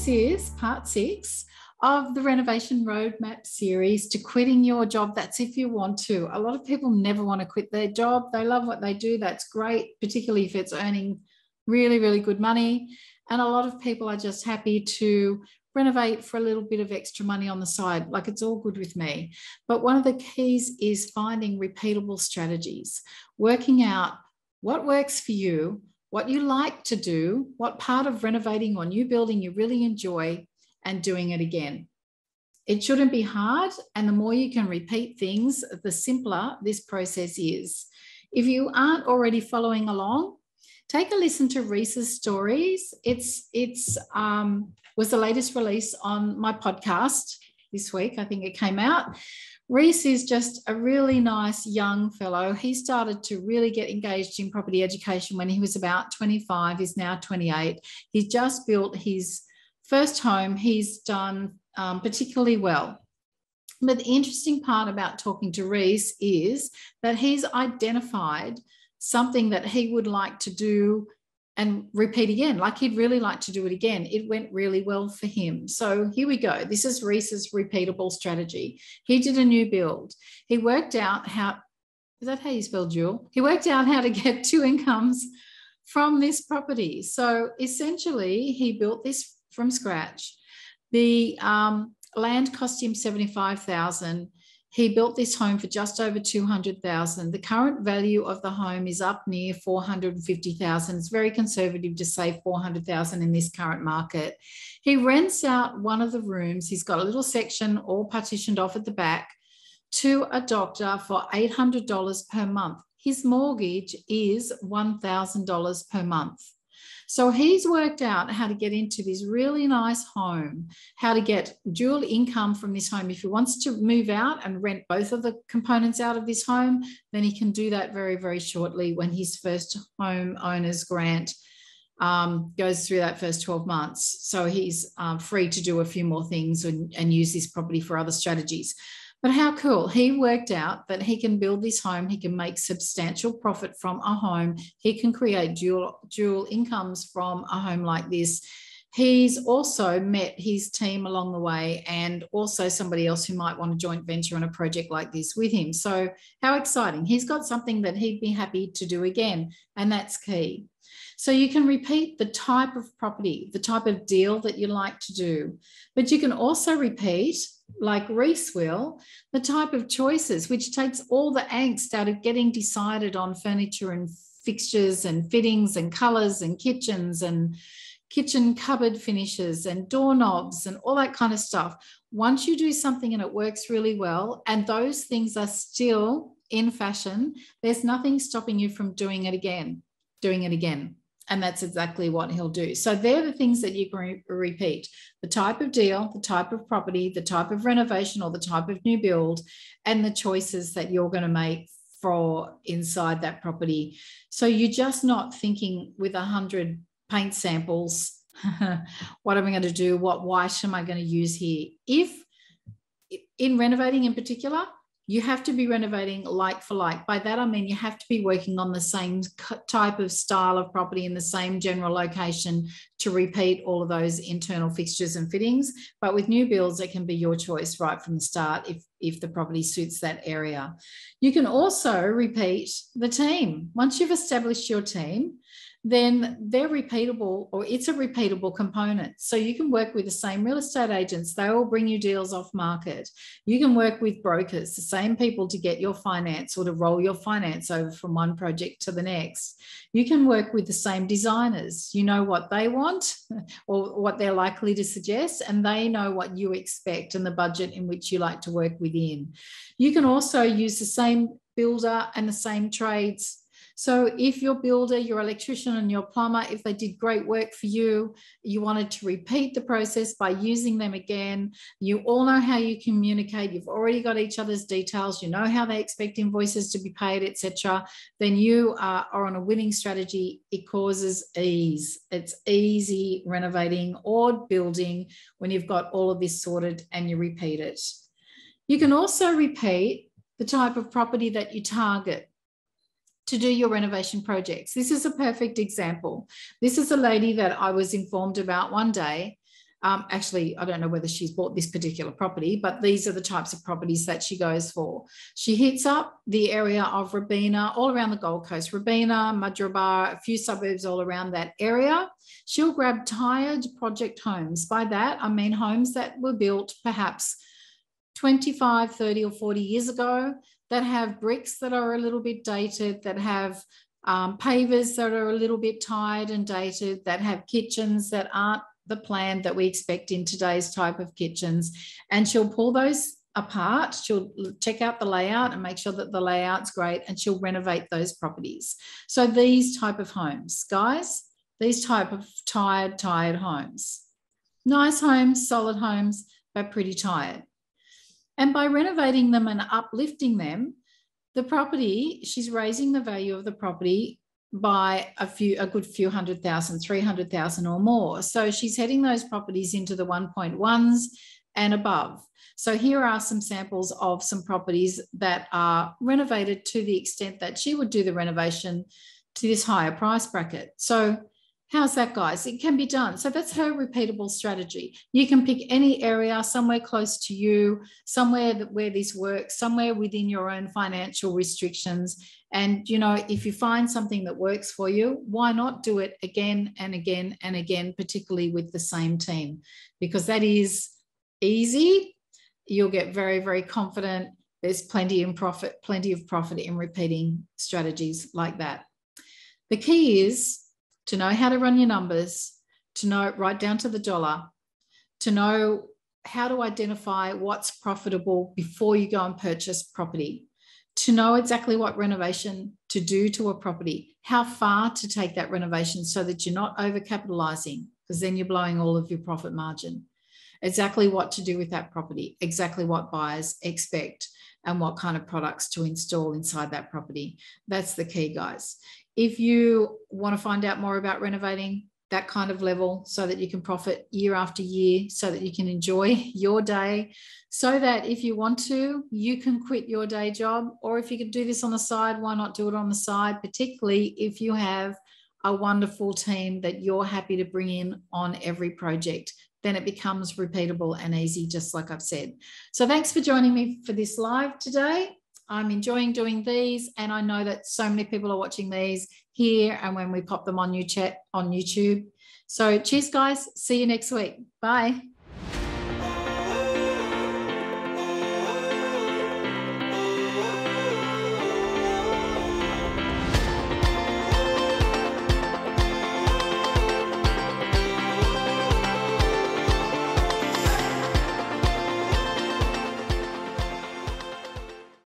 this is part 6 of the Renovation Roadmap series to quitting your job. That's if you want to. A lot of people never want to quit their job. They love what they do. That's great, particularly if it's earning really, really good money. And a lot of people are just happy to renovate for a little bit of extra money on the side. Like, it's all good with me. But one of the keys is finding repeatable strategies, working out what works for you, what you like to do, what part of renovating or new building you really enjoy, and doing it again. It shouldn't be hard, and the more you can repeat things, the simpler this process is. If you aren't already following along, take a listen to Reese's stories. It's was the latest release on my podcast this week. I think it came out. Reese is just a really nice young fellow. He started to really get engaged in property education when he was about 25. He's now 28. He's just built his first home. He's done particularly well. But the interesting part about talking to Reese is that he's identified something that he would like to do and repeat again. Like, he'd really like to do it again. It went really well for him. So here we go. This is Reese's repeatable strategy. He did a new build. He worked out how, is that how you spell jewel? He worked out how to get 2 incomes from this property. So essentially, he built this from scratch. The land cost him $75,000. He built this home for just over $200,000. The current value of the home is up near $450,000. It's very conservative to say $400,000 in this current market. He rents out one of the rooms. He's got a little section all partitioned off at the back to a doctor for $800 per month. His mortgage is $1,000 per month. So he's worked out how to get into this really nice home, how to get dual income from this home. If he wants to move out and rent both of the components out of this home, then he can do that very, very shortly when his first home owner's grant goes through that first 12 months. So he's free to do a few more things and use this property for other strategies. But how cool. He worked out that he can build this home. He can make substantial profit from a home. He can create dual incomes from a home like this. He's also met his team along the way, and also somebody else who might want to joint venture on a project like this with him. So how exciting. He's got something that he'd be happy to do again, and that's key. So you can repeat the type of property, the type of deal that you like to do, but you can also repeat, like Reese will, the type of choices, which takes all the angst out of getting decided on furniture and fixtures and fittings and colours and kitchens and kitchen cupboard finishes and doorknobs and all that kind of stuff. Once you do something and it works really well, and those things are still in fashion, there's nothing stopping you from doing it again. And that's exactly what he'll do. So they're the things that you can repeat: the type of deal, the type of property, the type of renovation or the type of new build, and the choices that you're going to make for inside that property. So you're just not thinking with 100 paint samples, what am I going to do? What white am I going to use here? If in renovating in particular, you have to be renovating like for like. By that, I mean you have to be working on the same type of style of property in the same general location to repeat all of those internal fixtures and fittings. But with new builds, it can be your choice right from the start if the property suits that area. You can also repeat the team. Once you've established your team, then they're repeatable, or it's a repeatable component. So you can work with the same real estate agents. They all bring you deals off market. You can work with brokers, the same people, to get your finance or to roll your finance over from one project to the next. You can work with the same designers. You know what they want or what they're likely to suggest, and they know what you expect and the budget in which you like to work within. You can also use the same builder and the same trades. So if your builder, your electrician and your plumber, if they did great work for you, you wanted to repeat the process by using them again. You all know how you communicate. You've already got each other's details. You know how they expect invoices to be paid, etc. Then you are on a winning strategy. It causes ease. It's easy renovating or building when you've got all of this sorted and you repeat it. You can also repeat the type of property that you target to do your renovation projects. This is a perfect example. This is a lady that I was informed about one day Actually, I don't know whether she's bought this particular property, but these are the types of properties that she goes for. She hits up the area of Robina, all around the Gold Coast, Robina, Mudgeeraba, a few suburbs all around that area. She'll grab tired project homes. By that, I mean homes that were built perhaps 25, 30 or 40 years ago, that have bricks that are a little bit dated, that have pavers that are a little bit tired and dated, that have kitchens that aren't the plan that we expect in today's type of kitchens. And she'll pull those apart. She'll check out the layout and make sure that the layout's great, and she'll renovate those properties. So these type of homes, guys, these type of tired homes, nice homes, solid homes, but pretty tired. And by renovating them and uplifting them, the property, she's raising the value of the property by a good few hundred thousand, 300,000 or more. So she's heading those properties into the 1.1s and above. So here are some samples of some properties that are renovated to the extent that she would do the renovation to this higher price bracket. So how's that, guys? It can be done. So that's her repeatable strategy. You can pick any area, somewhere close to you, somewhere where this works, somewhere within your own financial restrictions. And, you know, if you find something that works for you, why not do it again and again and again, particularly with the same team? Because that is easy. You'll get very, very confident. There's plenty of profit in repeating strategies like that. The key is to know how to run your numbers, to know right down to the dollar, to know how to identify what's profitable before you go and purchase property, to know exactly what renovation to do to a property, how far to take that renovation so that you're not overcapitalizing, because then you're blowing all of your profit margin, exactly what to do with that property, exactly what buyers expect, and what kind of products to install inside that property. That's the key, guys. If you want to find out more about renovating that kind of level so that you can profit year after year, so that you can enjoy your day, so that if you want to, you can quit your day job, or if you could do this on the side, why not do it on the side, particularly if you have a wonderful team that you're happy to bring in on every project. Then it becomes repeatable and easy, just like I've said. So thanks for joining me for this live today. I'm enjoying doing these, and I know that so many people are watching these here and when we pop them on YouTube. So cheers, guys. See you next week. Bye.